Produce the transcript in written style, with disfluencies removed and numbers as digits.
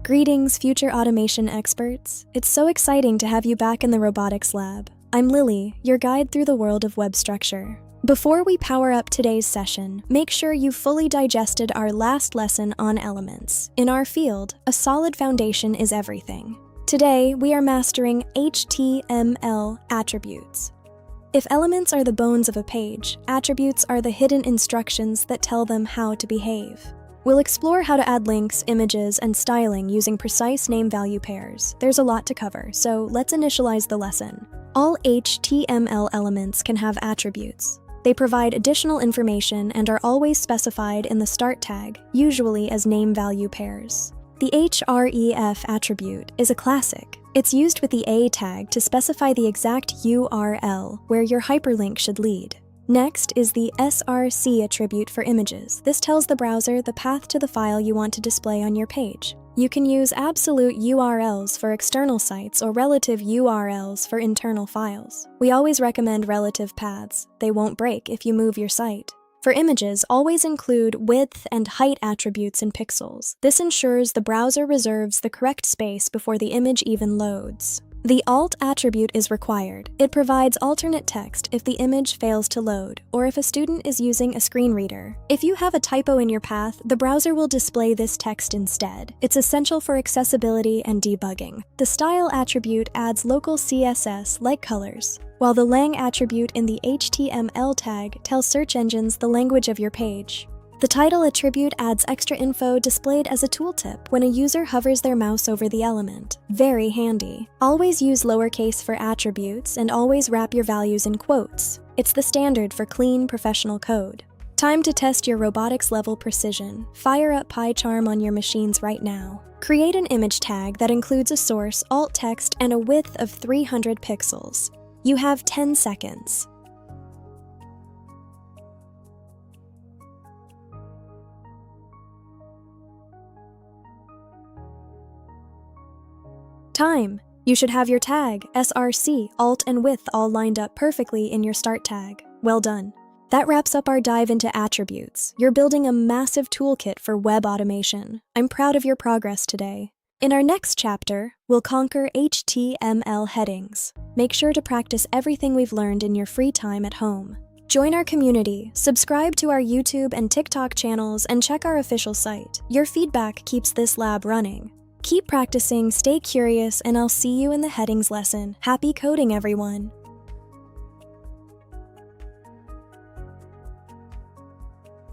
Greetings, future automation experts. It's so exciting to have you back in the robotics lab. I'm Lily, your guide through the world of web structure. Before we power up today's session, make sure you've fully digested our last lesson on elements. In our field, a solid foundation is everything. Today, we are mastering HTML attributes. If elements are the bones of a page, attributes are the hidden instructions that tell them how to behave. We'll explore how to add links, images, and styling using precise name-value pairs. There's a lot to cover, so let's initialize the lesson. All HTML elements can have attributes. They provide additional information and are always specified in the start tag, usually as name-value pairs. The href attribute is a classic. It's used with the A tag to specify the exact URL where your hyperlink should lead. Next is the src attribute for images. This tells the browser the path to the file you want to display on your page. You can use absolute URLs for external sites or relative URLs for internal files. We always recommend relative paths. They won't break if you move your site. For images, always include width and height attributes in pixels. This ensures the browser reserves the correct space before the image even loads. The alt attribute is required. It provides alternate text if the image fails to load, or if a student is using a screen reader. If you have a typo in your path, the browser will display this text instead. It's essential for accessibility and debugging. The style attribute adds local CSS like colors, while the lang attribute in the HTML tag tells search engines the language of your page. The title attribute adds extra info displayed as a tooltip when a user hovers their mouse over the element. Very handy. Always use lowercase for attributes and always wrap your values in quotes. It's the standard for clean, professional code. Time to test your robotics level precision. Fire up PyCharm on your machines right now. Create an image tag that includes a source, alt text, and a width of 300 pixels. You have 10 seconds. Time. You should have your tag, src, alt, and width all lined up perfectly in your start tag. Well done. That wraps up our dive into attributes. You're building a massive toolkit for web automation. I'm proud of your progress today. In our next chapter, we'll conquer HTML headings. Make sure to practice everything we've learned in your free time at home. Join our community, subscribe to our YouTube and TikTok channels, and check our official site. Your feedback keeps this lab running. Keep practicing, stay curious, and I'll see you in the headings lesson. Happy coding, everyone!